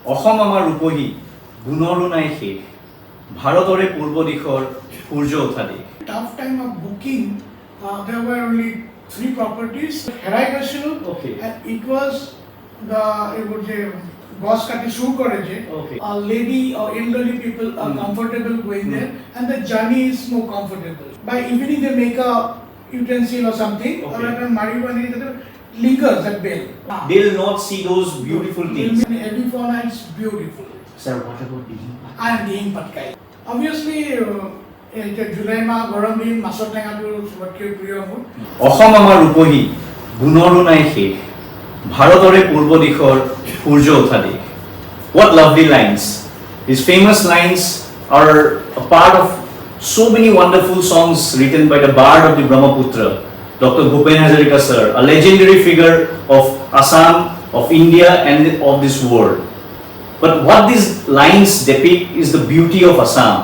অসম আমাৰ ৰূপহী গুণৰো নাই শেষ ভাৰতৰে পূৰ্ব দিশৰ সূৰ্য উঠা দেশ Tough time of booking, there were only 3 properties. 𝘼𝙧𝙞𝙟, Okay. and it was the boss kati shuru kore je. Okay. Lady or elderly people are comfortable going there, and the journey is more comfortable. By evening they make a utensil or something, or Okay. a marijuana lingers at bell. They will not see those beautiful things. Every fauna is beautiful. Sir, what about the I am being patkai. Obviously, July ma garam din masor tenga to sbatke priyo মোৰ অসম আমাৰ ৰূপহী গুণৰো নাই শেষ ভাৰতৰে পূৰ্ব দিশৰ সূৰ্য উঠা দেশ What lovely lines. These famous lines are a part of so many wonderful songs written by the bard of the Brahmaputra, Dr. 𝘼𝙧𝙞𝙪 sir, a legendary figure of Assam, of India and of this world. But what these lines depict is the beauty of Assam,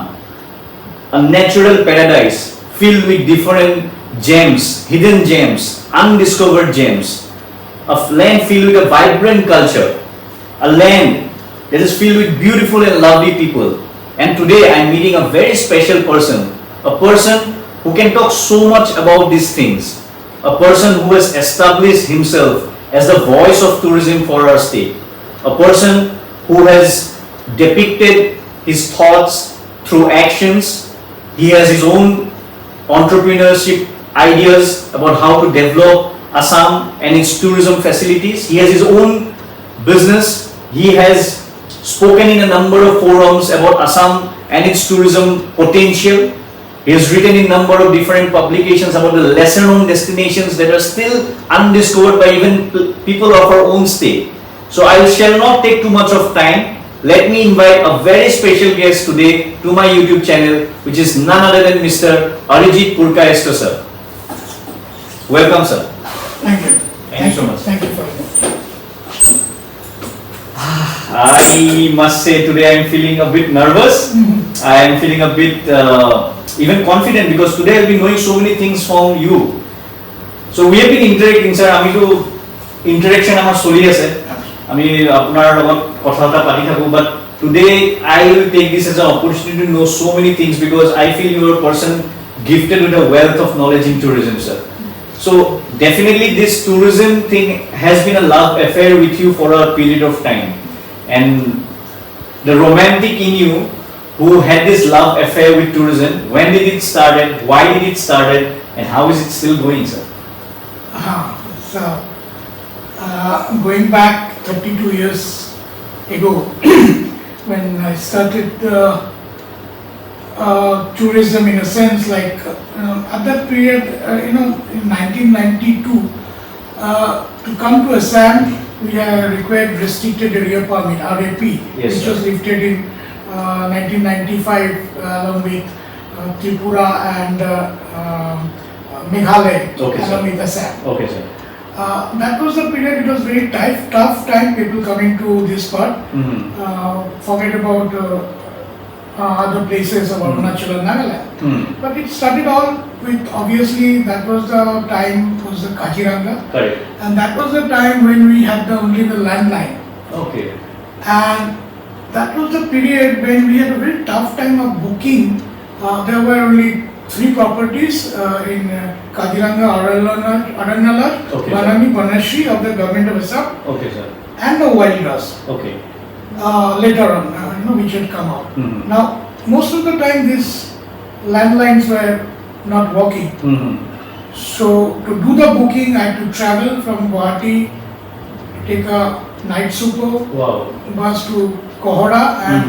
a natural paradise filled with different gems, hidden gems, undiscovered gems, a land filled with a vibrant culture, a land that is filled with beautiful and lovely people. And today I am meeting a very special person, a person who can talk so much about these things, a person who has established himself as the voice of tourism for our state, a person who has depicted his thoughts through actions. He has his own entrepreneurship ideas about how to develop Assam and its tourism facilities. He has his own business. He has spoken in a number of forums about Assam and its tourism potential. He has written in a number of different publications about the lesser known destinations that are still undiscovered by even people of our own state. So I shall not take too much of time. Let me invite a very special guest today to my YouTube channel, which is none other than Mr. 𝘼𝙧𝙞𝙪 Purkayastha sir. Welcome sir. Thank you. Thank you so much. Thank you for it. I must say today I am feeling a bit nervous. I am feeling a bit even confident because today I will be knowing so many things from you. So we have been interacting sir. আমি তো interaction আমার চলি আছে আমি আপনার লগত কথাটা পাতি থাকো but today I will take this as an opportunity to know so many things because I feel you are a person gifted with a wealth of knowledge in tourism sir. So definitely this tourism thing has been a love affair with you for a period of time, and the romantic in you who had this love affair with tourism, when did it started, why did it started, and how is it still going sir? So, going back 32 years ago, when I started tourism in a sense, like at that period, in 1992, to come to Assam, we required restricted area permit (RAP), Yes, which sir. was lifted in 1995 along with Tripura and Meghalaya, Okay, sir. along with Assam. Okay sir. That was the period. It was very tough time. People coming to this part. Forget about other places of Arunachal and Nagaland. But it started all with, obviously that was the time was the Kaziranga, Correct. and that was the time when we had only the landline. Okay. And that was the period when we had a very tough time of booking. There were only 3 properties in Kaziranga, Arannalar, Okay, Banami, Banashri of the government of Assam, Okay sir. and the wild grass. Okay. Later on, which had come out. Now, most of the time these landlines were not working. So, to do the booking, I had to travel from Guwahati, take a night super Wow. bus to Kohora and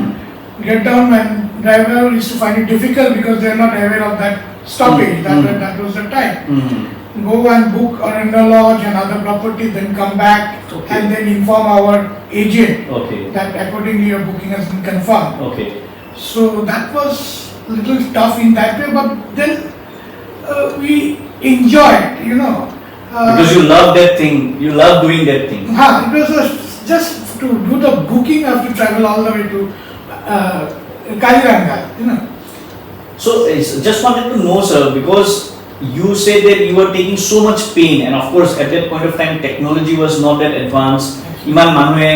get down, and driver used to find it difficult because they are not aware of that stoppage. That was the time. Go and book Aranda Lodge and other property, then come back and then inform our agent Okay. that accordingly your booking has been confirmed. Okay. So that was a little tough in that way, but then we enjoyed, Because you love that thing, you love doing that thing. It was just to do the booking, I have to travel all the way to Kaziranga, So just wanted to know sir, because you said that you were taking so much pain, and of course at that point of time technology was not that advanced. ইমান মানুহে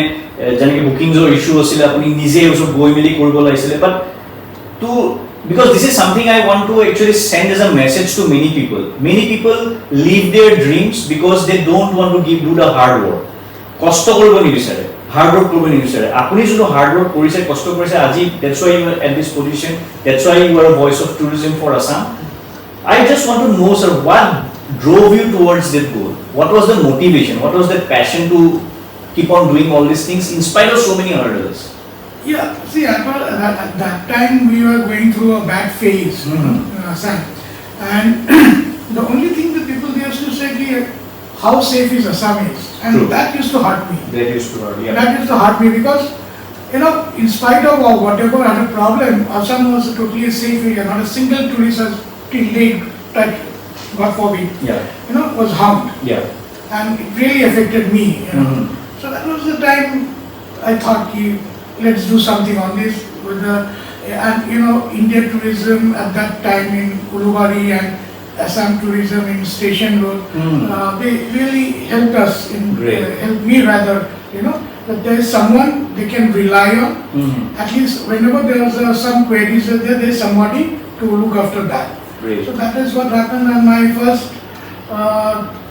যেনেকৈ বুকিংছৰ issue আছিলে আপুনি নিজে ওচৰত গৈ মেলি কৰিব লাগিছিলে but to because this is something I want to actually send as a message to many people. Many people leave their dreams because they don't want to do the hard work. কষ্ট কৰিব নিবিচাৰে hard work কৰিব নিবিচাৰে আপুনি যদি hard work কৰিছে কষ্ট কৰিছে আজি that's why you are at this position, that's why you are a voice of tourism for Assam. I just want to know, sir, what drove you towards that goal? What was the motivation? What was the passion to keep on doing all these things in spite of so many hurdles? Yeah, see, at that time we were going through a bad phase in Assam, and the only thing that people used to say, how safe is Assam is, and True. that used to hurt me. That used to hurt, yeah. That used to hurt me because, in spite of whatever had a problem, Assam was a totally safe area. Not a single tourist has till date touched, God forbid, was harmed. Yeah. And it really affected me. So that was the time I thought, let's do something on this. And Indian tourism at that time in Ulubari and Assam tourism in Station Road, they really helped us, helped me rather, that there is someone they can rely on. At least whenever there was some queries, there is somebody to look after that. Great. So that is what happened, and my first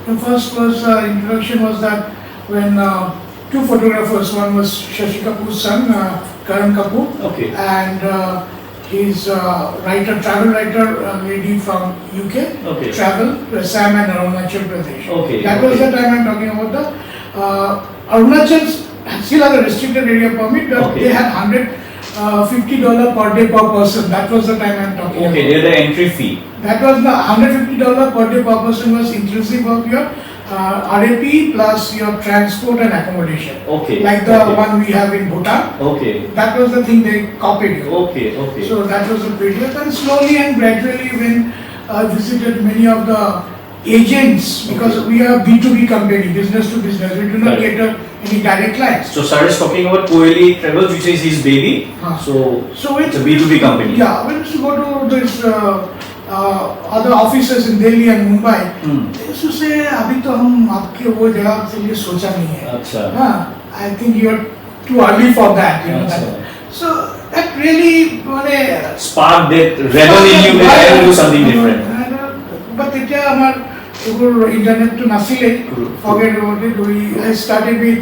introduction was that when two photographers, one was Shashi Kapoor's son, Karan Kapoor, and his travel writer, lady from UK, travel to Assam and Arunachal Pradesh. That was the time I'm talking about. The Arunachal still had a restricted area permit, but they had $150 per day per person. That was the time I'm talking about. They had the entry fee. That was the $150 per day per person was inclusive of your RAP plus your transport and accommodation. Like the one we have in Bhutan. That was the thing they copied you. So that was the period, and slowly and gradually when I visited many of the agents, because we are B2B company, business to business, we do not cater any direct clients. So sir is talking about Koyeli Travels, which is his baby. So it's a B2B company. Yeah, we used to go to this other offices in Delhi and Mumbai. They used to say, "Abhi to hum aapke wo jagah ke liye socha nahi hai." I think you are too early for that. That. So that really sparked that rebel in you that I will do something different. But internet to nasile, forget about it. I started with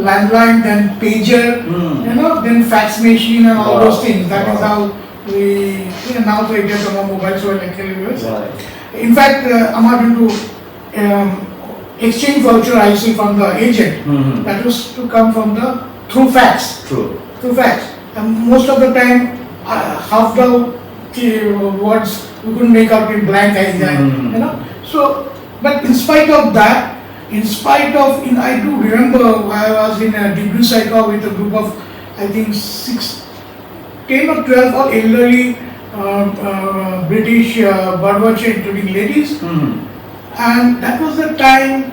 landline, then pager, then fax machine and all those things. That is how now to get on mobile, so in fact, I'm going to exchange voucher I see from the agent. That was to come from through fax. Through fax. And most of the time, half the words we couldn't make out in blank So, but in spite of that, I do remember I was in a degree cycle with a group of, I think 10 or 12 all elderly British birdwatcher, including ladies. And that was the time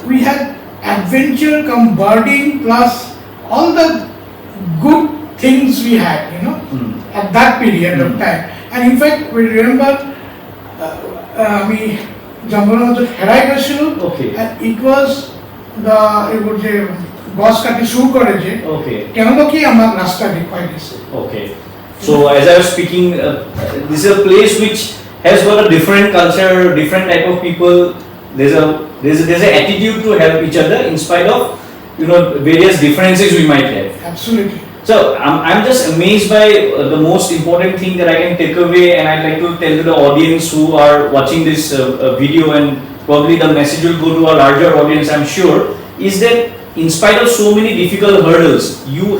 we had adventure come birding plus all the good things we had, at that period of time. And in fact, we remember we Jambalonot Herai Gashilo, and it was Boss Kati Shuru Koreje. Kenoloki Amar Rasta required this. So as I was speaking, this is a place which has got a different culture, different type of people. There's an attitude to help each other in spite of various differences we might have. Absolutely. So I'm just amazed by the most important thing that I can take away, and I'd like to tell to the audience who are watching this video, and probably the message will go to a larger audience, I'm sure, is that in spite of so many difficult hurdles, you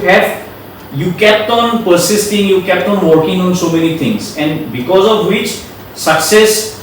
kept on persisting, you kept on working on so many things, and because of which success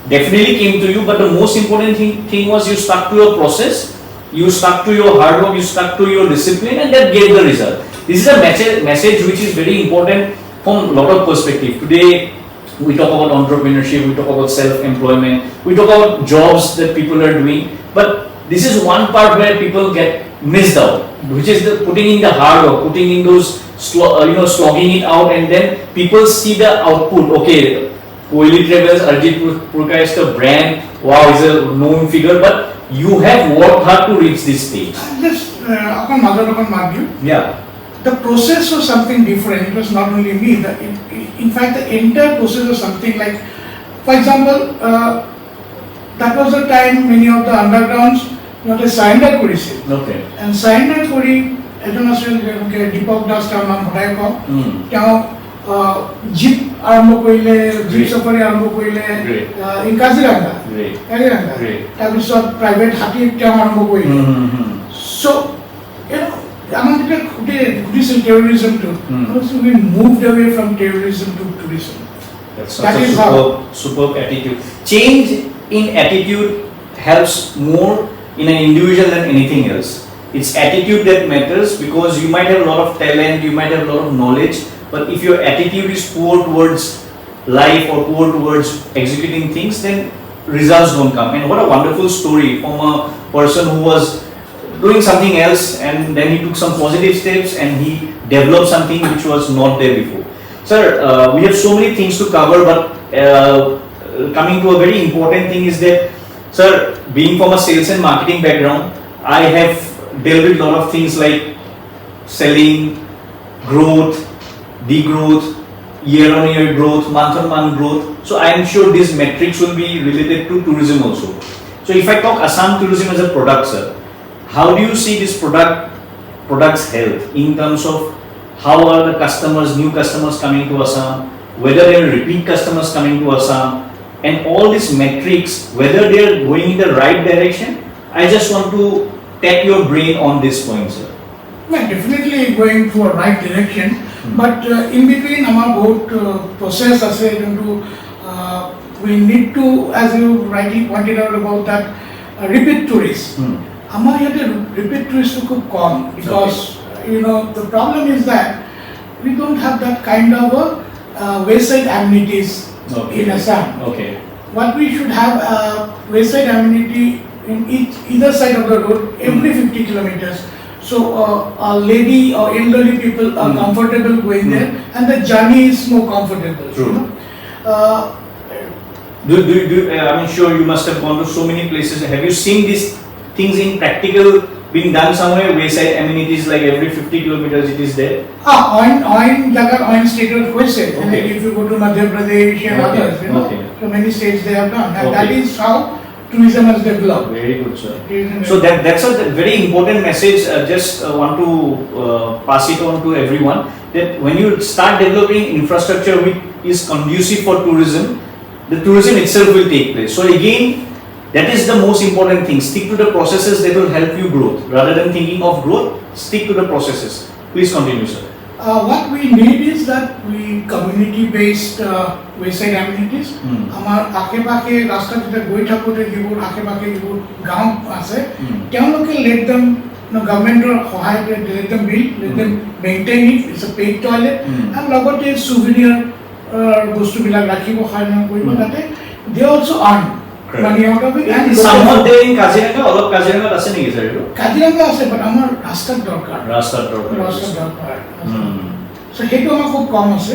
definitely came to you. But the most important thing was you stuck to your process. You stuck to your hard work, you stuck to your discipline, and that gave the result. This is a message which is very important from a lot of perspective. Today, we talk about entrepreneurship, we talk about self-employment, we talk about jobs that people are doing. But this is one part where people get missed out, which is putting in the hard work, putting in those, slogging it out, and then people see the output. Okay, Koyeli Travels, Sh.Arijit Purkayastha brand, wow, is a known figure, but you have worked hard to reach this stage. Just Yeah. The process was something different. It was not only me. In fact, the entire process was something like, for example, that was the time many of the undergrounds surrender কৰিছিল. Okay. And surrender কৰি এজন আছিল দীপক দাস তেওঁৰ নাম সদায় কওঁ তেওঁ jeep আৰম্ভ কৰিলে জীপ চাফাৰী আৰম্ভ কৰিলে ইন কাজিৰঙা তাৰপিছত প্ৰাইভেট হাতী তেওঁ আৰম্ভ কৰিলে চ' আমাৰ যেতিয়া ঘুৰিছিল টেৰৰিজমটো we moved away from terrorism to tourism. That's such a superb attitude. Change in attitude helps more in an individual than anything else. It's attitude that matters because you might have a lot of talent, you might have a lot of knowledge, but if your attitude is poor towards life or poor towards executing things, then results don't come. And what a wonderful story from a person who was doing something else and then he took some positive steps and he developed something which was not there before. Sir, we have so many things to cover, but coming to a very important thing is that, sir, being from a sales and marketing background, I have dealt with a lot of things like selling, growth, degrowth, year-on-year growth, month-on-month growth. So I am sure these metrics will be related to tourism also. So if I talk Assam tourism as a product, sir, how do you see this product's health in terms of how are the customers, new customers coming to Assam, whether they are repeat customers coming to Assam, and all these metrics, whether they are going in the right direction? I just want to tap your brain on this point, sir. Well, definitely going to a right direction, but in between our boat process, we need to, as you rightly pointed out about that, repeat tourists. Amar yate repeat tourists to come because the problem is that we don't have that kind of wayside amenities in Assam. Okay. What we should have wayside amenity in either side of the road every 50 kilometers. So a lady or elderly people are comfortable going there, and the journey is more comfortable. True. I'm sure you must have gone to so many places. Have you seen these things in practical being done somewhere? Wayside amenities like every 50 kilometers it is there. On state of Koyeli. And if you go to Madhya Pradesh and others, so many states they have done, and that is how tourism has developed. Very good, sir. So that's a very important message. Just want to pass it on to everyone that when you start developing infrastructure which is conducive for tourism, the tourism itself will take place. So again, that is the most important thing. Stick to the processes that will help you growth. Rather than thinking of growth, stick to the processes. Please continue, sir. What we need is that we community-based wayside amenities. Amar আশে-পাশে রাস্তা যেটা গৈ থাকোতে যিবোৰ আশে-পাশে যিবোৰ গাঁও আছে তেওঁলোকে let them governmentor সহায়ত let them build, let them maintain it. It's a paid toilet and লগতে souvenir বস্তুবিলাক ৰাখিব খায়ন কৰিব তাতে they also earn money out of it. And someone there in Kaziranga, all of Kaziranga আছে নেকি sir? Kaziranga আছে, but আমাৰ ৰাস্তাৰ দৰকাৰ। So সেইটো আমাৰ খুব কম আছে।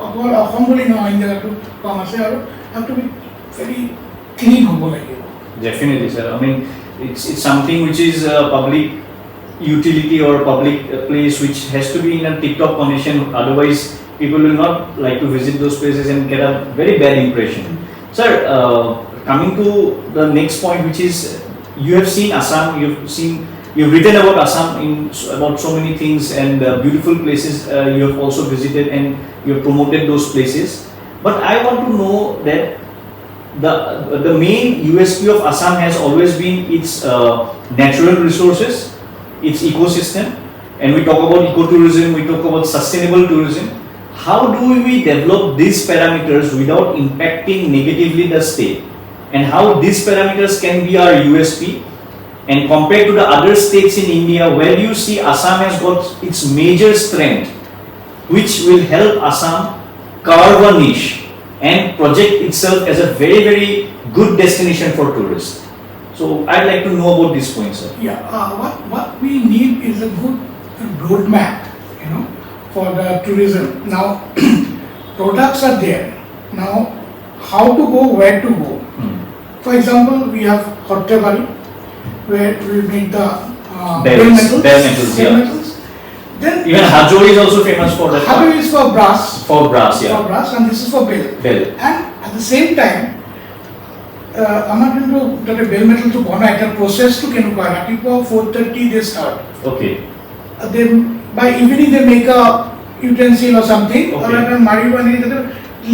অকল অসম বুলি নহয়, ইণ্ডিয়াটো কম আছে আৰু have to be very clean হ'ব লাগিব। Definitely, sir. I mean, it's something which is a public utility or public place which has to be in a tip-top condition. Otherwise, people will not like to visit those places and get a very bad impression. Sir, coming to the next point, which is you have seen Assam, you've written about Assam about so many things and beautiful places you have also visited and you have promoted those places. But I want to know that the main USP of Assam has always been its natural resources, its ecosystem, and we talk about ecotourism, we talk about sustainable tourism. How do we develop these parameters without impacting negatively the state? And how these parameters can be our USP? And compared to the other states in India, where do you see Assam has got its major strength, which will help Assam carve a niche and project itself as a very, very good destination for tourists? So I'd like to know about this point, sir. Yeah, what we need is a good roadmap, for the tourism. Now, products are there. Now, how to go, where to go. For example, we have Hottebari, where we make the Bells, metals. bell metals, Bell yeah. metals. Then Even Hajori is also famous for that. Hajori is for brass. For brass, yeah. For brass, and this is for bell. Bell. And at the same time, আমাৰ কিন্তু তাতে bell মেটেলটো বনাই এটা প্ৰচেছটো কেনেকুৱা ৰাতিপুৱা 4:30 they start. Okay. Then by evening they make a utensil or something, or Okay. এটা মাৰিব আনি তাতে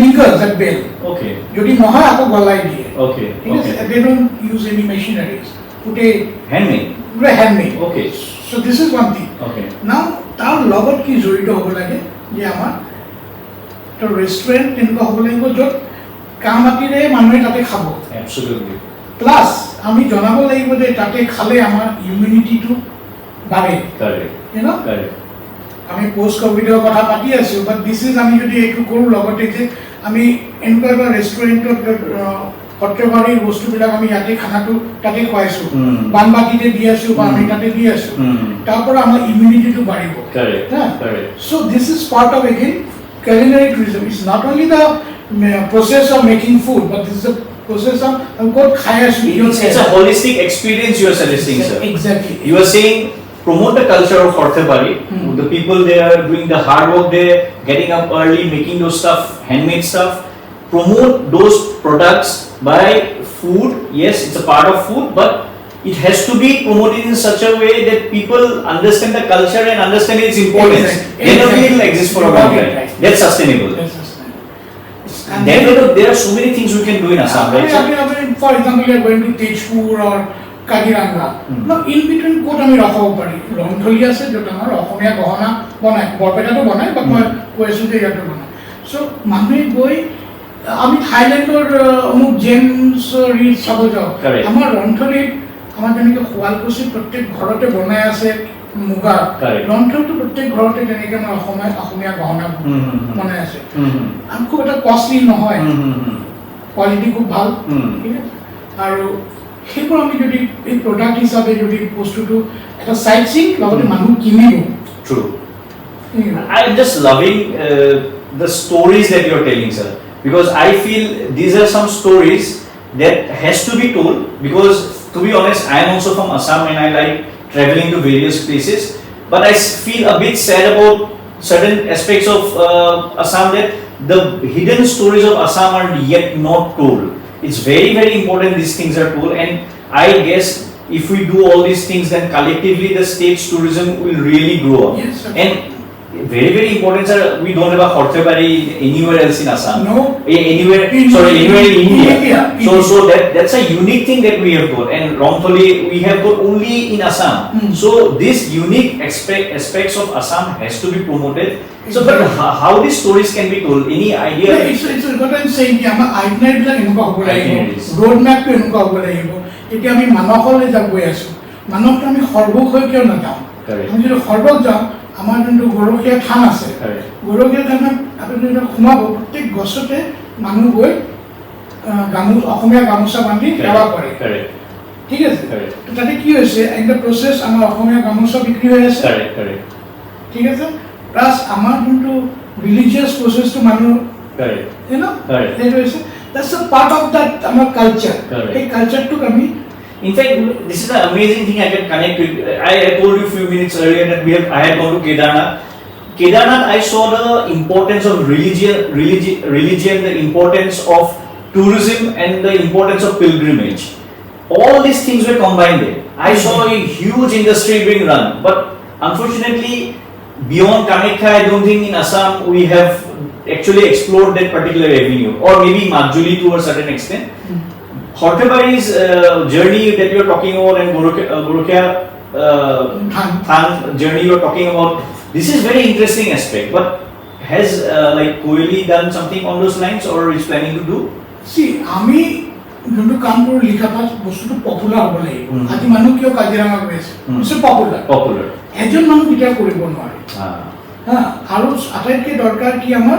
lingers that bell. Okay. যদি নহয় আকৌ গলাই দিয়ে. Okay. ঠিক আছে? Okay. They don't use any machineries. Handmade. handmade. Okay. So this is one thing. Okay. Now তাৰ লগত কি জড়িত হ'ব লাগে যে আমাৰ এটা ৰেষ্টুৰেণ্ট তেনেকুৱা হ'ব লাগিব য'ত কামাতিৰে মানুহে তাতে খাব. Absolutely. প্লাছ আমি জনাব লাগিব যে তাতে খালে আমাৰ ইমিউনিটিটো বাঢ়ে. Correct. You know? Correct. আমি পোষ্ট কোভিডৰ কথা পাতি আছো, বাট দিছ ইজ আমি যদি এইটো কৰোঁ লগতে যে আমি এনেকুৱা এটা ৰেষ্টুৰেণ্টত সৰ্থেবাৰীৰ বস্তুবিলাক আমি ইয়াতে খানাটো তাতে খুৱাইছোঁ, বানবাটিতে দি আছোঁ বা আমি তাতে দি আছোঁ, তাৰ পৰা আমাৰ ইমিউনিটিটো বাঢ়িব. Correct. Correct. So this is part of again culinary tourism. It's not only the process of making food, but this is the process of ক'ত খাই আছোঁ. It's a holistic experience you are suggesting, sir. Exactly. You are saying promote the culture of Khorthebari. The people there are doing the hard work there, getting up early, making those stuff, handmade stuff. Promote those products by food. Yes, it's a part of food, but it has to be promoted in such a way that people understand the culture and understand its importance. Then only it will exist for a long time. That's sustainable. And then there are so many things we can do in Assam, right? For example, we are going to Tejpur or Kaziranga. Now, in between, ক'ত আমি ৰখাব পাৰি? ৰংথলী আছে য'ত আমাৰ অসমীয়া গহনা বনাই, বৰপেটাটো বনাই, বাট মই কৈ আছোঁ যে ইয়াতে বনাই. চ' মানুহে গৈ আমি থাইলেণ্ডৰ অমুক জেমছ ৰিচ চাব যাওঁ. আমাৰ ৰংথলীত আমাৰ যেনেকৈ শুৱালকুছিত প্ৰত্যেক ঘৰতে বনাই আছে মুগা, ৰংথলীটো প্ৰত্যেক ঘৰতে তেনেকৈ আমাৰ অসমীয়া গহনা বনাই আছে. আৰু খুব এটা কষ্টলি নহয়, কোৱালিটি খুব ভাল. ঠিক আছে? আৰু সেইবোৰ আমি যদি এই প্ৰডাক্ট হিচাপে যদি বস্তুটো এটা চাইট চিং লগতে মানুহ কিনিব. True. I am just loving the stories that you are telling, sir, because I feel these are some stories that has to be told, because to be honest, I am also from Assam and I like traveling to various places, but I feel a bit sad about certain aspects of Assam, that the hidden stories of Assam are yet not told. It's very, very important these things are told, and I guess if we do all these things, then collectively the state's tourism will really grow up. Yes, sir. And very, very important, sir, we don't have a Khorthebari anywhere else in Assam. No. Anywhere in India. So that's a unique thing that we have got, and wrongfully we have got only in Assam. So this unique aspects of Assam has to be promoted. So, but how these stories can be told? Any idea? It's what I'm saying. আমাৰ আইটনাৰীবিলাক এনেকুৱা হ'ব লাগিব, road মেপটো এনেকুৱা হ'ব লাগিব. এতিয়া আমি মানসলৈ যাব গৈ আছোঁ, মানসটো আমি সৰ্বক হৈ কিয় নাযাওঁ? আমি যদি সৰ্বক যাওঁ, আমাৰ যোনটো গৰখীয়া থান আছে, গৰখীয়া থানত আপুনি যদি সোমাব, প্ৰত্যেক গছতে মানুহ গৈ অসমীয়া গামোচা বান্ধি সেৱা কৰে. ঠিক আছে? তাতে কি হৈছে, এটা প্ৰচেছ আমাৰ অসমীয়া গামোচা বিক্ৰী হৈ আছে. ঠিক আছে? প্লাছ আমাৰ যোনটো ৰিলিজিয়াছ প্ৰচেছটো মানুহ সেইটো হৈছে, that's a part of that আমাৰ কালচাৰ. এই কালচাৰটোক আমি In fact, this is an amazing thing I can connect with. I told you a few minutes earlier that I had gone to Kedarnath. Kedarnath, I saw the importance of religion, the importance of tourism, and the importance of pilgrimage. All these things were combined there. I saw a huge industry being run, but unfortunately, beyond Kamakya, I don't think in Assam we have actually explored that particular avenue, or maybe Majuli to a certain extent. Khorthebari's journey that you are talking about, and Gorokhya Than journey you are talking about, this is very interesting aspect. But has like Koyeli done something on those lines, or is planning to do? See, আমি যোনটো কাম কৰোঁ লিখা পাছ বস্তুটো popular হ'ব লাগিব. আজি মানুহ কিয় কাজিৰঙা গৈ আছে? It's popular. এজন মানুহ কেতিয়াও কৰিব নোৱাৰে. আৰু আটাইতকৈ দৰকাৰ কি আমাৰ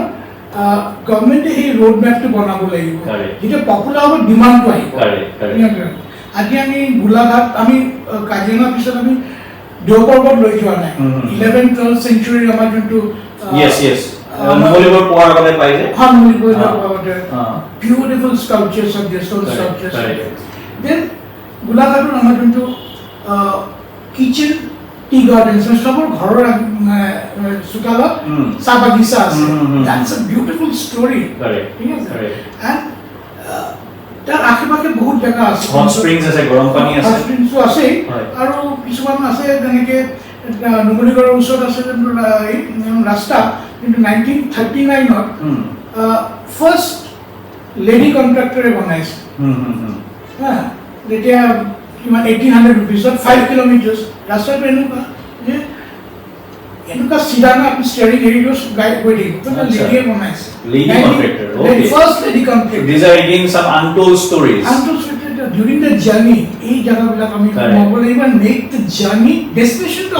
গভৰ্ণমেণ্টে সেই ৰোড মেপটো বনাব লাগিব, যেতিয়া পপুলাৰ হ'ব ডিমাণ্ডটো আহিব. আজি আমি গোলাঘাট, আমি কাজিৰঙাৰ পিছত আমি দেওপৰ্বত লৈ যোৱা নাই. 11-12 চেঞ্চুৰীৰ আমাৰ যোনটো beautiful sculptures of the stone sculptures. Then গোলাঘাটৰ আমাৰ যোনটো কিচেন টি গার্ডেন্স সবৰ ঘৰৰ চোতালত চাহ বাগিচা আছে দ্যাটস আ বিউটিফুল ষ্টৰী ঠিক আছে এণ্ড তাৰ আশে-পাশে বহুত জায়গা আছে হট স্প্ৰিংছ আছে গৰম পানী আছে হট স্প্ৰিংছো আছে আৰু কিছুমান আছে যেনেকে নুমলীগড়ৰ ওচৰত আছে ৰাস্তা কিন্তু 1939ত ফাৰ্ষ্ট লেডি কন্ট্ৰাক্টৰে বনাইছে যেতিয়া কিমান 1800 rupees 5 kilometers ৰাস্তাটো এনেকুৱা যে এনেকুৱা চিধানা ষ্টেয়াৰিং এৰিয়াছ গাইড কৰি দিব তো লেডিয়ে বনাইছে lady contractor okay first lady contractor these are again some untold stories during the journey এই জায়গাবিলাক আমি মগল even make the journey destination to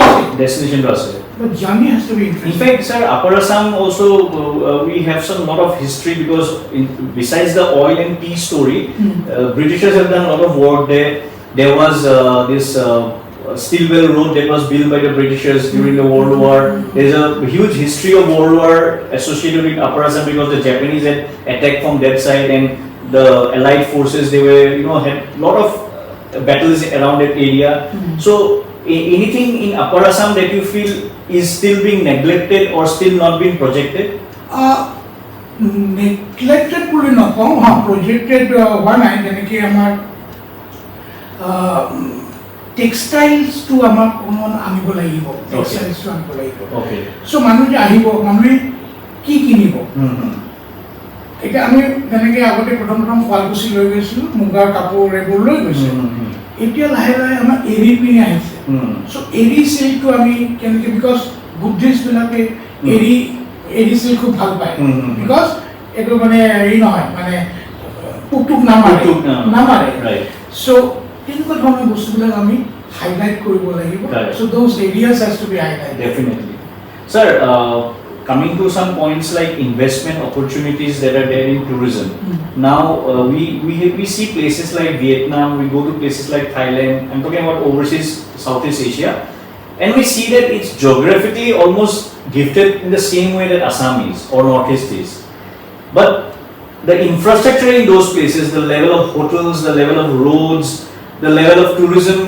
us but journey has to be interesting. In fact sir, Upper Assam also we have some lot of history because besides the oil and tea story Britishers have done a lot of work there. There was this Stillwell Road that was built by the Britishers during the World War. There is a huge history of World War associated with Upper Assam because the Japanese had attacked from that side and the Allied forces they were had lot of battles around that area. So anything in Upper Assam that you feel is still being neglected or still not being projected? Neglected puri na ko projected one I jeneki amar textiles to amar common anibo lagibo textiles to anibo lagibo okay so manu je ahibo manu ki kinibo এটা আমি যেনেকে আগতে প্ৰথম ফালকুচি লৈ গৈছিলো মুগাৰ কাপোৰ এইবোৰ লৈ গৈছিলো এতিয়া লাহে লাহে আমাৰ এৰি পিনি আহিছে সো এৰি সিল্কটো আমি কেনেকে বিকজ বুদ্ধিষ্ট বিলাকে এৰি সিল্ক খুব ভাল পায় বিকজ এটো মানে এৰি নহয় মানে পুকটুক নামাৰে ৰাইট সো তেনেকুৱা ধৰণৰ বস্তুবিলাক আমি হাইলাইট কৰিব লাগিব so those areas has to be highlighted definitely sir coming to some points like investment opportunities that are there in tourism now we see places like Vietnam, we go to places like Thailand, I'm talking about overseas Southeast Asia, and we see that it's geographically almost gifted in the same way that Assam is or Northeast is, but the infrastructure in those places, the level of hotels, the level of roads, the level of tourism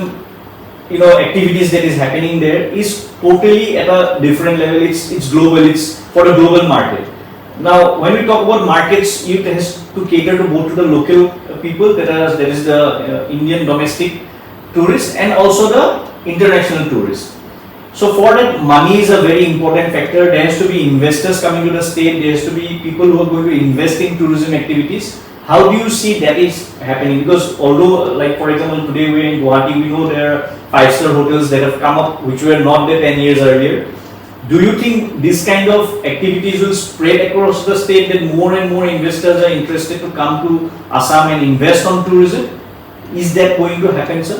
activities that is happening there is totally at a different level. It's global, it's for a global market. Now when we talk about markets, it has to cater to both to the local people, that is the Indian domestic tourists and also the international tourists. So for that, money is a very important factor. There has to be investors coming to the state, there has to be people who are going to invest in tourism activities. How do you see that is happening? Because although, like for example, today we're in Guwahati, we know there are 5-star hotels that have come up which were not there 10 years earlier. Do you think this kind of activities will spread across the state, that more and more investors are interested to come to Assam and invest on tourism? Is that going to happen, sir?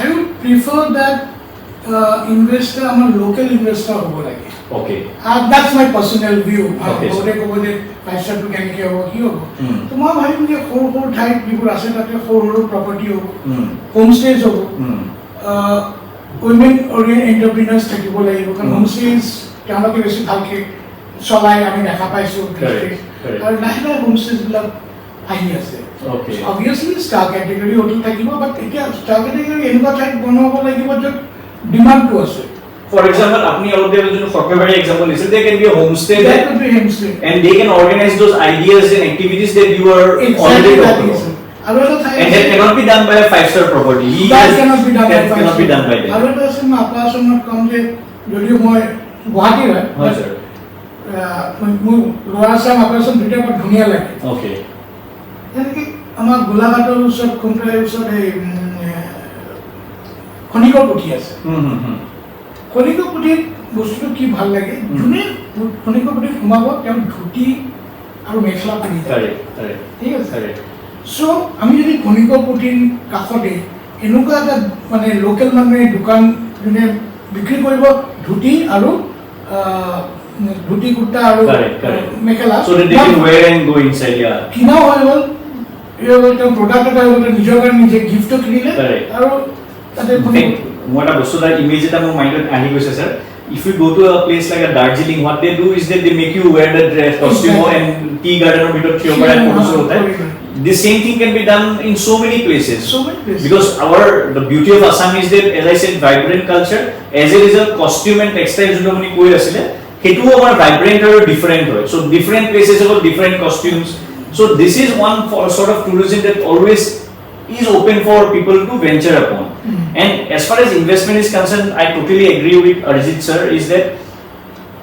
I would prefer that investor, among local investor hobo lage. Okay. That's my personal view. Okay, Kobode 5-star to kenke hobo ki hobo. To ma bhabim je khor thai jibur ase tate khor property hobo. Homestays hobo. Women oriented entrepreneurs থাকিব লাগিব কাৰণ হোমষ্টেজ তেওঁলোকে বেছি ভালকে চলাই আমি দেখা পাইছো আৰু লাহে লাহে হোমষ্টেজ বিলাক আহি আছে অবভিয়াছলি ষ্টাৰ কেটেগৰী হোটেল থাকিব বাট এতিয়া ষ্টাৰ কেটেগৰী এনেকুৱা ঠাইত বনাব লাগিব য'ত ডিমাণ্ডটো আছে For example, apni already have February example is there can be a homestay that could be homestay and they can organize those ideas and activities that you are already talking about. And that cannot be done by a 5-star property. That cannot be done by them. Other person application not come je jodi moi Guwahati right. Yes sir. Moi Lower Assam application dute but dhuniya lage. Okay. Jeneki amar Golaghator usor Khunprai usor ei Khonikor puthi ase. Khonikor puthi bostu ki bhal lage june Khonikor puthi khumabo tem dhuti aru mekhla pani correct ঠিক আছে so আমি যদি খনিকৰ পুথিৰ কাষতে এনেকুৱা এটা মানে local মানুহে দোকান মানে বিক্ৰী কৰিব ধুতি আৰু ধুতি কুৰ্তা আৰু mekhela so that they can wear and go inside কিনা হৈ গ'ল এটা প্ৰডাক্ট এটা হৈ গ'ল নিজৰ কাৰণে নিজে গিফ্ট কিনিলে আৰু তাতে মই এটা বস্তু তাৰ ইমেজ এটা মোৰ মাইণ্ডত আহি গৈছে sir if you go to a place like a Darjeeling, what they do is that they make you wear the dress costume and tea garden or bit of photo shoot hota hai the same thing can be done in so many places. So many places. Because the beauty of Assam is that, as I said, vibrant culture. As a result, costume and textiles जो हमने कोई रसीले, हेतु हमारा vibrant और different हो. So different places have different costumes. So this is one sort of tourism that always is open for people to venture upon. And as far as investment is concerned, I totally agree with Arijit sir. Is that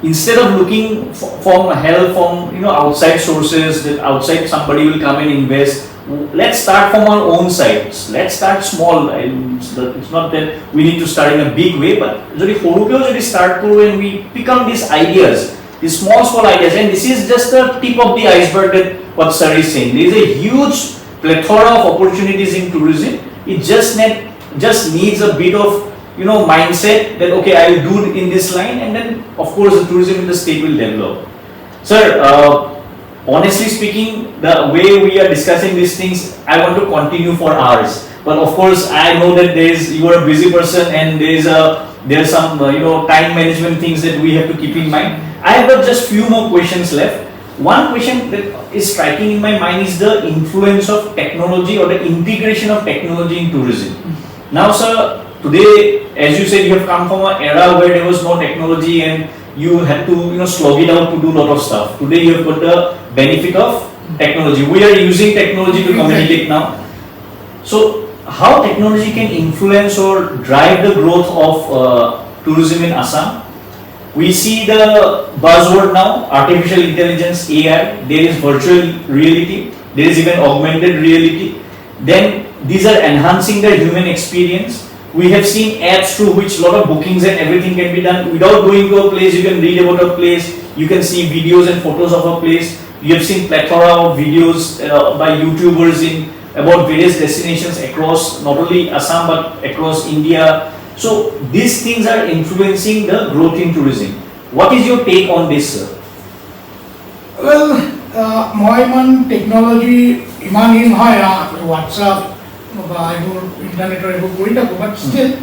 instead of looking for help from outside sources, that outside somebody will come and invest, let's start from our own sides. Let's start small. It's not that we need to start in a big way, but যদি start to when we pick up these ideas, these small ideas, and this is just the tip of the iceberg that what sir is saying. There is a huge plethora of opportunities in tourism. It just needs a bit of mindset that okay, I will do it in this line, and then of course the tourism in the state will develop. Sir, honestly speaking, the way we are discussing these things, I want to continue for hours. But of course, I know that you are a busy person, and there's some time management things that we have to keep in mind. I have got just few more questions left. One question that is striking in my mind is the influence of technology or the integration of technology in tourism. Now, sir, today, as you said, you have come from an era where there was no technology and you had to slog it out to do a lot of stuff. Today, you have got the benefit of technology. We are using technology to communicate now. So, how technology can influence or drive the growth of tourism in Assam? We see the buzzword now, artificial intelligence, AI. There is virtual reality. There is even augmented reality. Then these are enhancing the human experience. We have seen apps through which a lot of bookings and everything can be done without going to a place. You can read about a place. You can see videos and photos of a place. You have seen plethora of videos by YouTubers about various destinations across not only Assam but across India. So these things are influencing the growth in tourism. What is your take on this, sir? Well, my technology, WhatsApp, internet, but still,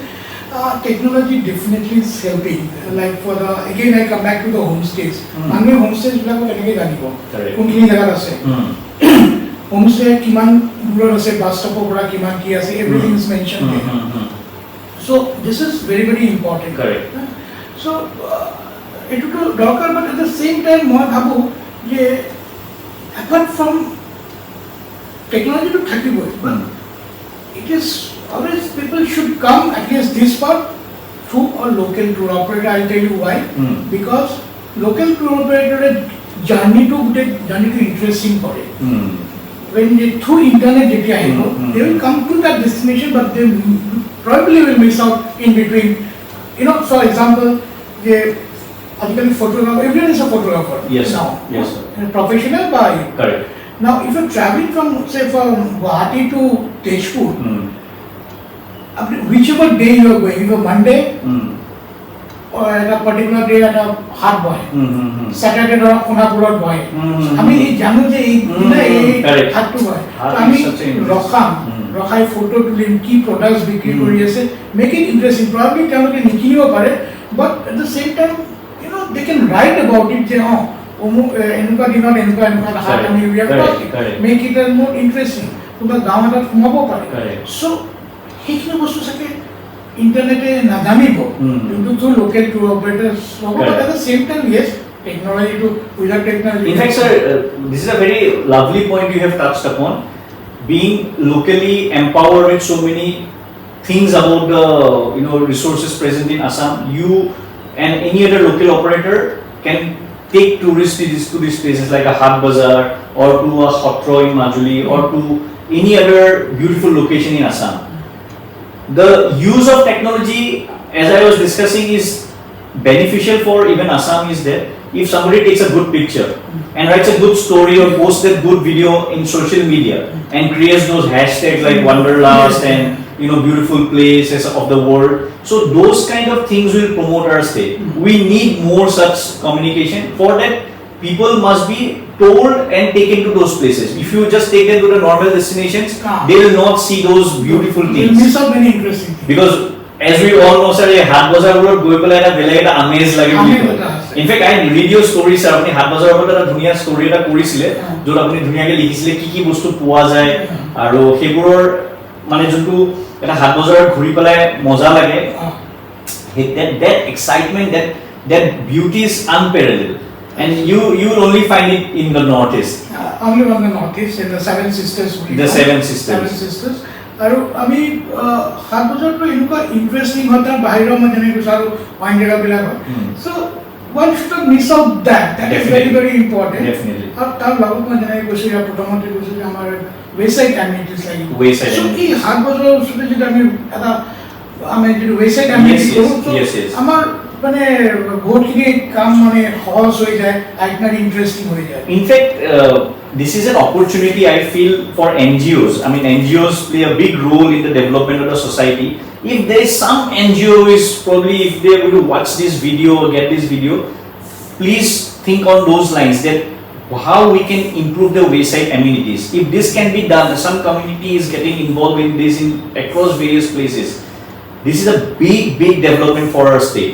technology definitely is helping. Like again, I come back to the homestays. Homestays homestay kiman dura ase, bus stop pora kiman ki ase, everything is mentioned there. So this is very, very important. Correct. So it will darker, but at the same time, moi bhabu ye apart from technology to 30 boy, but it is always people should come at least this part through a local tour operator. I'll tell you why. Because local tour operator journey to interesting for it. When they through internet they will come to that destination, but they probably will miss out in between. For example, photographer, everyone is a photographer. Yes, now. Yes, sir. Professional by. Correct. Now, if you're traveling from, say, from Guwahati to Tezpur, whichever day you are going, either Monday or at a particular day at a hard boy, Saturday or a Konapurot boy. I mean, correct. Hard to boy. I mean, Rokhai photo to link key products, make it interesting. Probably tell them, but at the same time, they can write about it. Make it more interesting. So, internet through local tour operators, but at the same time, yes, technology without technology. In fact, sir, this is a very lovely point you have touched upon. Being locally empowered with so many things about the resources present in Assam, you and any other local operator can take tourists to these places like a Hat Bazaar or to a Khotro in Majuli or to any other beautiful location in Assam. The use of technology, as I was discussing, is beneficial for even Assam is there. If somebody takes a good picture and writes a good story or posts a good video in social media and creates those hashtags like Wanderlust and beautiful places of the world, so those kind of things will promote our state. We need more such communication. For that, people must be told and taken to those places. If you just take them to the normal destinations, they will not see those beautiful things. Miss out many interesting things. Because as we all know sir এই হাট বজাৰবোৰত গৈ পেলাই এটা বেলেগ এটা আমেজ লাগে বুলি কয় ইনফেক্ট আই ৰিড ইউৰ ষ্টৰী স্যাৰ আপুনি হাট বজাৰৰ ওপৰত এটা ধুনীয়া ষ্টৰী এটা কৰিছিলে য'ত আপুনি ধুনীয়াকৈ লিখিছিলে কি বস্তু পোৱা যায় আৰু সেইবোৰৰ মানে যোনটো এটা হাট বজাৰত ঘূৰি পেলাই মজা লাগে that excitement that beauty is unparalleled and you will only find it in the northeast only on the northeast in the seven sisters seven sisters আৰু আমি হাট বজাৰটো এনেকুৱা ইন্টাৰেষ্টিং হয় তাৰ বাহিৰৰ মানে যেনে কৈছো আৰু ৱাইন জেগাবিলাক হয় so one should not miss out that is very important definitely আৰু তাৰ লগত মই যেনে কৈছো ইয়াৰ প্ৰথমতে কৈছো যে আমাৰ ৱেবছাইট এমিনিটিজ লাগিব ৱেবছাইট so এই হাট বজাৰৰ ওচৰতে যদি আমি এটা আমি যদি ৱেবছাইট এমিনিটিজ কৰোঁ আমাৰ মানে বহুতখিনি কাম মানে সহজ হৈ যায় আইটনাৰ ইন্টাৰেষ্টিং হৈ যায় in fact this is an opportunity I feel for NGOs. I mean NGOs play a big role in the development of the society. If there is some NGO is probably if they are going to watch this video or get this video, please think on those lines that how we can improve the wayside amenities. If this can be done, some community is getting involved in this across various places. This is a big development for our state.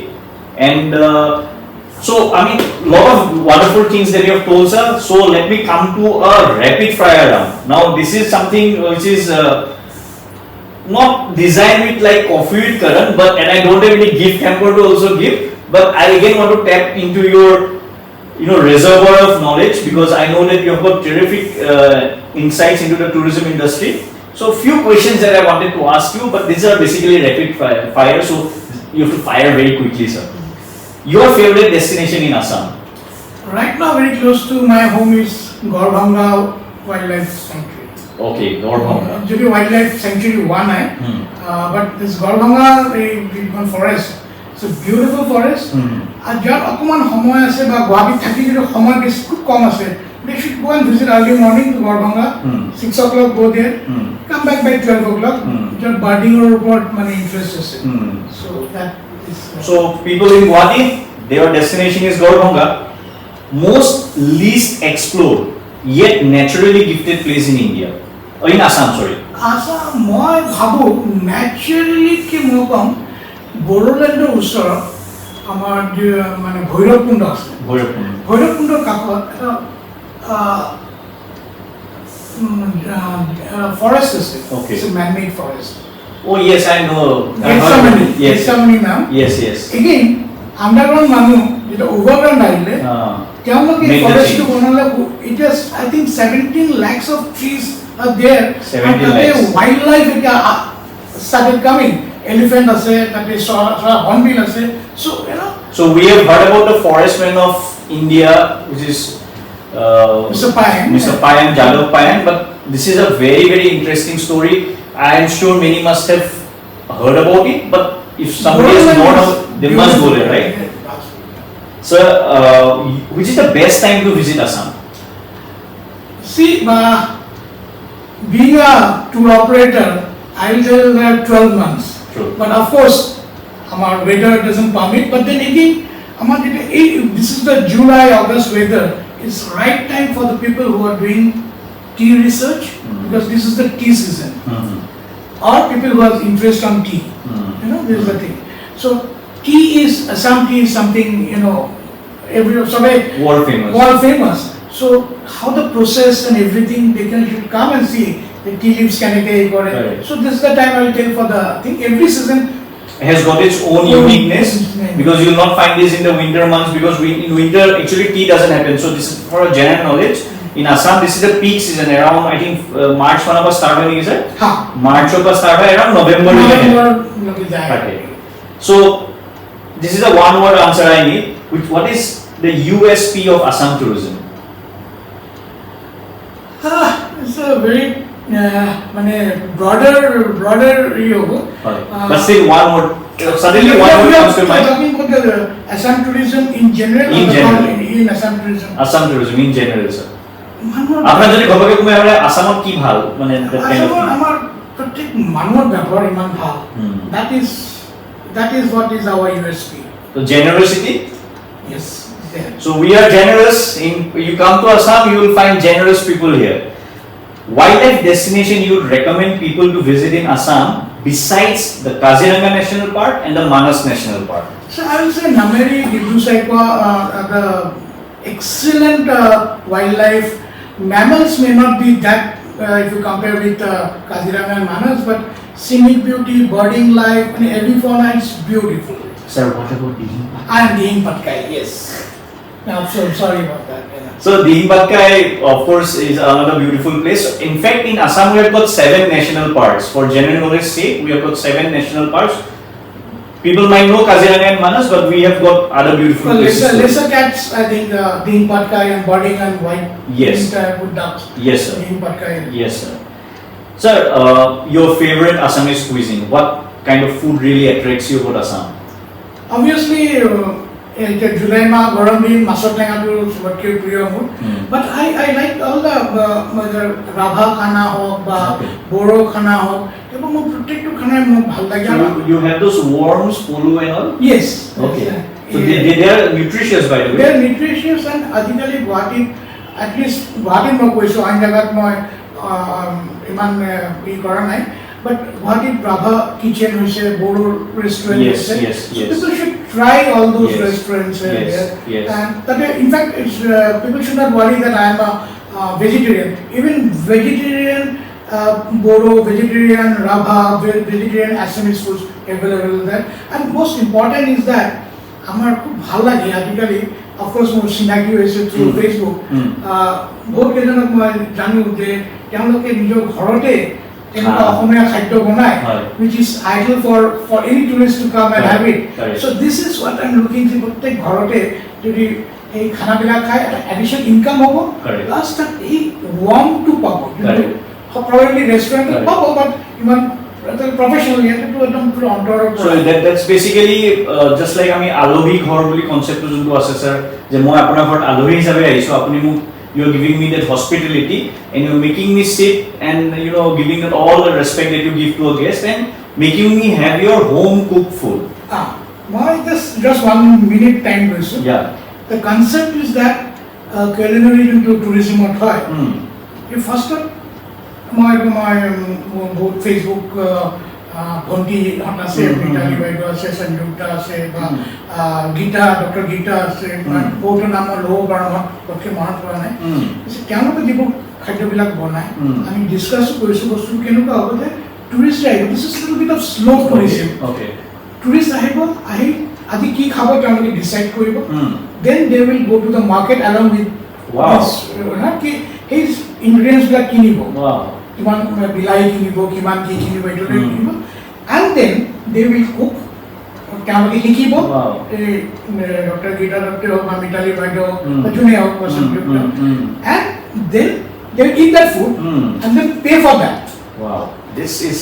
And so I mean lot of wonderful things that you have told sir, so let me come to a rapid fire round. Now this is something which is not designed with like coffee with Karan, but and I don't have any gift hamper to also give, but I again want to tap into your reservoir of knowledge because I know that you have got terrific insights into the tourism industry. So few questions that I wanted to ask you, but these are basically rapid fire, so you have to fire very quickly sir. Your favorite destination in Assam? Right now, very close to my home is 𝘼𝙧𝙞𝙪 Wildlife Sanctuary. Okay, 𝘼𝙧𝙞𝙪. Actually, Wildlife Sanctuary 1 hai, but this 𝘼𝙧𝙞𝙪 forest. It's a beautiful forest. And jar akuman homoy ase ba Guwahati thaki jero homoy beshi khub kom ase. They should go and visit early morning to 𝘼𝙧𝙞𝙪. 6 o'clock go there. Come back by 12 o'clock. Jar birding or report money interest ase. So that. So people in Guwahati, their destination is 𝘼𝙧𝙞𝙪. Most least explored yet naturally gifted place in India or in Assam, sorry. Assam মই ভাবো naturally কি মকম বড়োল্যান্ডৰ ওচৰত আমাৰ মানে ভৈৰৱকুণ্ড আছে ভৈৰৱকুণ্ডৰ কাষত এটা forest আছে it's a man-made forest. Oh yes, I know. Yes, now. Yes. Again, underground manu, যেটা overground আইলে, তেওঁলোকে forest to বনালে, it is I think 17 lakhs of trees are there. 17 lakhs. Wildlife started coming. Elephant আছে, তাতে hornbill আছে. So So we have heard about the forestman of India, which is Mr. Payan, Jadhav Payan, but this is a very interesting story. I am sure many must have heard about it, but if somebody has not, they must go there, right? So, which is the best time to visit Assam? See, being a tour operator, I will tell that 12 months. True. But of course, our weather doesn't permit. But then again, this is the July-August weather. It's right time for the people who are doing tea research because this is the tea season. Or people who have interest on tea. This is the thing. So Assam tea is something, world famous. So how the process and everything, they should come and see the tea leaves can right. So this is the time I will tell for the thing. Every season has got its own uniqueness because you will not find this in the winter months because in winter actually tea doesn't happen. So this is for a general knowledge. In Assam, this is the peak season around I think March one start when is it? March start around November. Okay. So this is a one word answer I need. What is the USP of Assam tourism? It's a very broader but still one word suddenly one word comes to mind. Talking about the Assam tourism in general. In Assam tourism in general sir. আপনার যদি খবরকে কমে আমরা আসামত কি ভাল মানে আমার প্রত্যেক মানৱৰ ব্যৱহাৰ ইমান ভাল that is what is our USP. So generosity? Yes. So we are generous. You come to Assam, you will find generous people here. Wildlife destination you would recommend people to visit in Assam besides the Kaziranga National Park and the Manas National Park? So I will say Nameri, Dibrusaikhwa are the excellent wildlife. Mammals may not be that if you compare with Kaziranga and Manas, but scenic beauty, birding life, and every fauna is beautiful. Sir, what about Dihing? I am Dihing Patkai, yes. Now, so sorry about that. So Dihing Patkai, of course, is another beautiful place. In fact, in Assam we have got 7 national parks. For general knowledge sake, we have got 7 national parks. People might know Kaziranga and Manas, but we have got other beautiful places. Lesser cats, I think Dihing Patkai and birding and white. Yes. Good ducks. Yes, sir. Dihing Patkai. Yes, sir. Sir, your favorite Assamese cuisine? What kind of food really attracts you about Assam? Obviously, July ma garam din masor tenga to सबके प्रिय हो. But I like all the Rabha khana ho ba Boro khana ho. एबो मो प्रत्येक खाना मो ভাল লাগে. So you have those worms, polu and all? Yes. Okay. So they are nutritious by the way. They are nutritious and adikali Guwahati, at least Guwahati mo koiso ain jagat moi iman e kora nai. But Guwahati Prabha kitchen hoise Boro restaurant Yes, hoise. yes, yes. People should try all those Yes, restaurants yes, there. yes. And that in fact it's people should not worry that I am a vegetarian. Even vegetarian Boro, vegetarian Rabha, vegetarian Assamese foods available there. And most important is that আমার খুব ভালো লাগে আজিকালি of course মোৰ চিনাকি হৈছে through Facebook. বহুত কেইজনক মই জানো যে তেওঁলোকে নিজৰ ঘৰতে এনেকুৱা অসমীয়া খাদ্য বনায়, which is ideal for any tourist to come and have it. So this is what I'm looking for. প্রত্যেক ঘৰতে যদি এই খানাবিলাক খায় এটা এডিশন ইনকাম হ'ব, প্লাস তাত এই warmth পাব. Probably restaurant পাব, but ইমান professional to একদম পুরো অন্তৰৰ পৰা. So that's basically just like আমি আলহী ঘৰ বুলি কনসেপ্ট যোনটো আছে স্যার, যে মই আপোনাৰ ঘৰত আলহী হিচাপে আহিছো, আপুনি মোক you are giving me that hospitality and you are making me sit and giving that all the respect that you give to a guest and making me have your home cooked food. Just 1 minute time also. Yeah. The concept is that culinary into tourism or toy. You first my Facebook Bhonti আছে, Mitali Baido আছে, Sanjukta আছে, Gita, Dr. Gita আছে, বহুতো নাম লব পাৰো মই পক্ষে মনত পৰা নাই. তেওঁলোকে যিবোৰ খাদ্যবিলাক বনায় আমি ডিসকাস কৰিছো বস্তু কেনেকুৱা হ'ব যে টুৰিষ্ট আহিব. This is little bit of slow tourism. Tourist আহিব, আহি আজি কি খাব তেওঁলোকে ডিসাইড কৰিব. Then they will go to the market along with his ingredients বিলাক কিনিব. কিমান বিলাহী কিনিব, কিমান কি কিনিব, এইটো কিনিব. And then they will cook. তেওঁলোকে শিকিব, ডক্টৰ গীতা দত্ত হওক বা মিতালী বাইদেউ বা যোনে হওক বা সংযুক্ত. And then they will eat that food and then pay for that. Wow, this is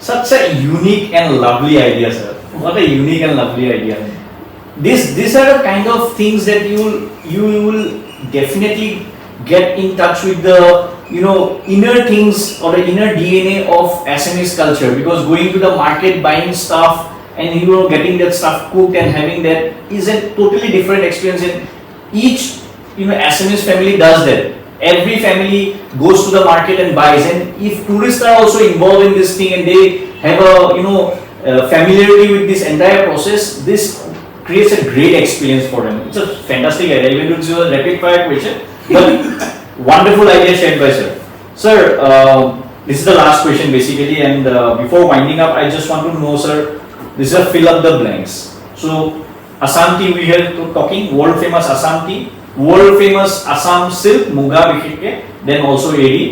such a unique and lovely idea, sir. What a unique and lovely idea. These are the kind of things that you will definitely get in touch with the inner things or the inner DNA of Assamese culture, because going to the market, buying stuff and getting that stuff cooked and having that is a totally different experience, and each Assamese family does that. Every family goes to the market and buys, and if tourists are also involved in this thing and they have a familiarity with this entire process, this creates a great experience for them. It's a fantastic idea, even though it's a rapid fire question, but wonderful idea shared by sir. Sir, this is the last question basically, and before winding up, I just want to know, sir, this is a fill up the blanks. So Assam tea we are talking, world famous Assam tea, world famous Assam silk, muga bikhike, then also eri,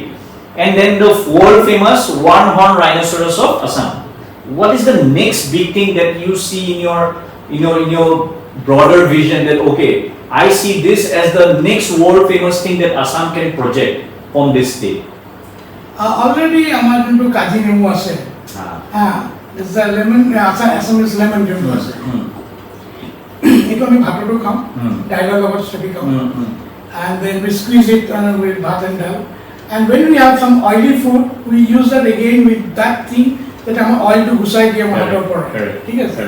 and then the world famous one horn rhinoceros of Assam. What is the next big thing that you see in your broader vision, that okay, I see this as the next world famous thing that Assam can project on this day? Already আমার কিন্তু কাজি নেমু আছে. It's a lemon, Assamese lemon নেমু আছে. এটো আমি ভাতটো খাম, ডাইলৰ লগত সাথে খাম. And then we squeeze it with bhat and dal. And when we have some oily food, we use that again with that thing that আমার oil to ঘুষাই দিয়ে ভাতৰ উপর. ঠিক আছে?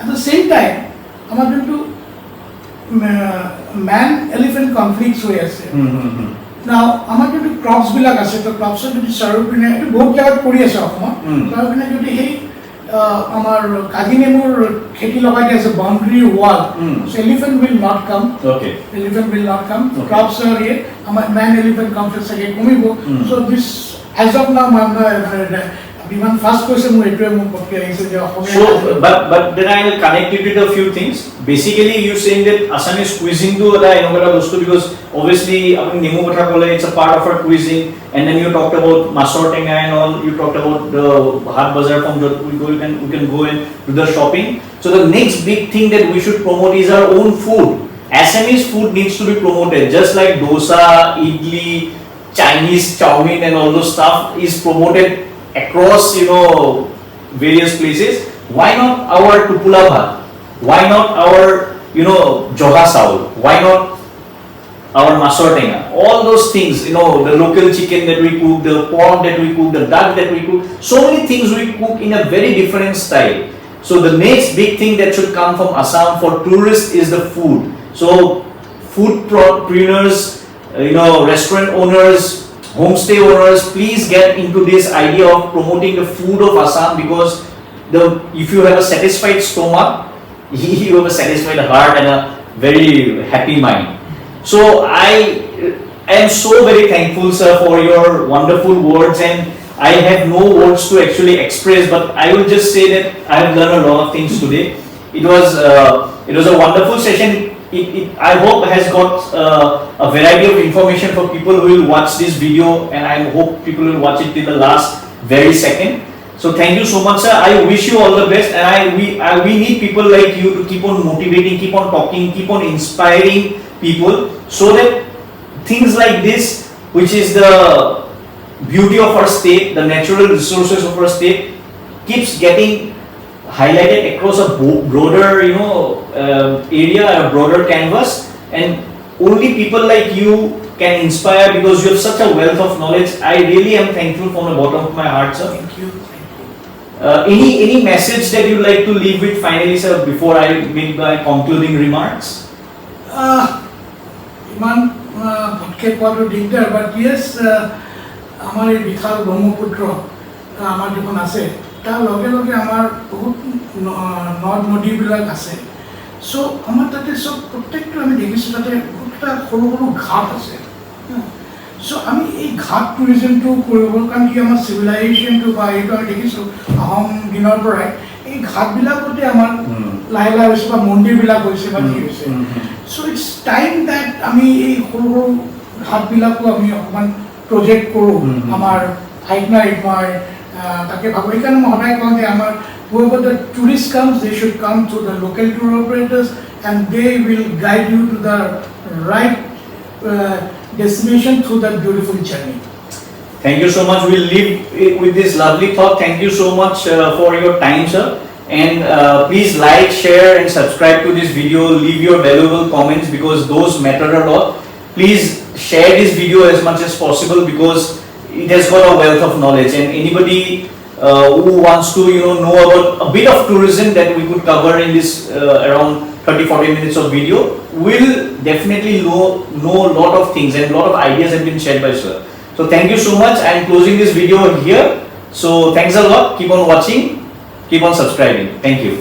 At the same time, আমার কিন্তু man elephant conflicts হয়ে আছে. Now, আমাৰ যদি ক্ৰপছ বিলাক আছে তো ক্ৰপছৰ যদি চাৰিওপিনে এইটো বহুত জাগাত কৰি আছে অসমত চাৰিওপিনে যদি সেই আমাৰ কাজি নেমুৰ খেতি লগাই দিয়া আছে boundary wall elephant will not come elephant will not come crops এৰিয়ে আমাৰ মেন এলিফেণ্ট কামটো চাগে কমিব চ' দিছ এজ অফ নাও মানে Biman first question mu etu mu potke aise je Assamia. So, but then I will connect it with a few things. Basically, you saying that Assam is cuisine to the inogara dostu because obviously apni nemu kotha kole it's a part of our cuisine, and then you talked about masor tenga and all. You talked about the hard bazaar from that we can go and do the shopping. So the next big thing that we should promote is our own food. Assamese food needs to be promoted, just like dosa, idli, Chinese chow mein and all those stuff is promoted across various places. Why not our tupula bhat? Why not our joga saul? Why not our masor tenga? All those things, the local chicken that we cook, the pork that we cook, the duck that we cook, so many things we cook in a very different style. So the next big thing that should come from Assam for tourists is the food. So foodpreneurs, restaurant owners, homestay owners, please get into this idea of promoting the food of Assam, because if you have a satisfied stomach, you have a satisfied heart and a very happy mind. So I am so very thankful, sir, for your wonderful words, and I have no words to actually express, but I will just say that I have learned a lot of things today. It was a wonderful session. I hope has got a variety of information for people who will watch this video, and I hope people will watch it till the last very second. So thank you so much, sir. I wish you all the best, and we need people like you to keep on motivating, keep on talking, keep on inspiring people, so that things like this, which is the beauty of our state, the natural resources of our state, keeps getting highlighted across a broader area, a broader canvas, and only people like you can inspire, because you have such a wealth of knowledge. I really am thankful from the bottom of my heart, sir. Thank you. Any message that you like to leave with finally, sir, before I make my concluding remarks? Iman potke koto digdar, but yes, amar ei bikhal Brahmaputra amar jokhon ase তাৰ লগে লগে আমাৰ বহুত নদ নদীবিলাক আছে চ' আমাৰ তাতে চব প্ৰত্যেকটো আমি দেখিছোঁ তাতে বহুতটা সৰু সৰু ঘাট আছে চ' আমি এই ঘাট টুৰিজমটো কৰিবৰ কাৰণে কি আমাৰ চিভিলাইজেশ্যনটো বা এইটো আমি দেখিছোঁ আহোম দিনৰ পৰাই এই ঘাটবিলাকতে আমাৰ লাহে লাহে হৈছে বা মন্দিৰবিলাক হৈছে বা কি হৈছে চ' ইটছ টাইম দেট আমি এই সৰু সৰু ঘাটবিলাকো আমি অকণমান প্ৰজেক্ট কৰোঁ আমাৰ মই তাকে ভাবো এইকাৰণে মই সদায় কওঁ যে আমাৰ whoever the tourist comes, they should come to the local tour operators and they will guide you to the right destination through that beautiful journey. Thank you so much. We'll leave with this lovely thought. Thank you so much for your time, sir. And please like, share and subscribe to this video. Leave your valuable comments, because those matter a lot. Please share this video as much as possible, because it has got a wealth of knowledge, and anybody who wants to know about a bit of tourism that we could cover in this around 30-40 minutes of video will definitely know a lot of things, and a lot of ideas have been shared by sir. So thank you so much. I am closing this video here. So thanks a lot. Keep on watching, keep on subscribing. Thank you.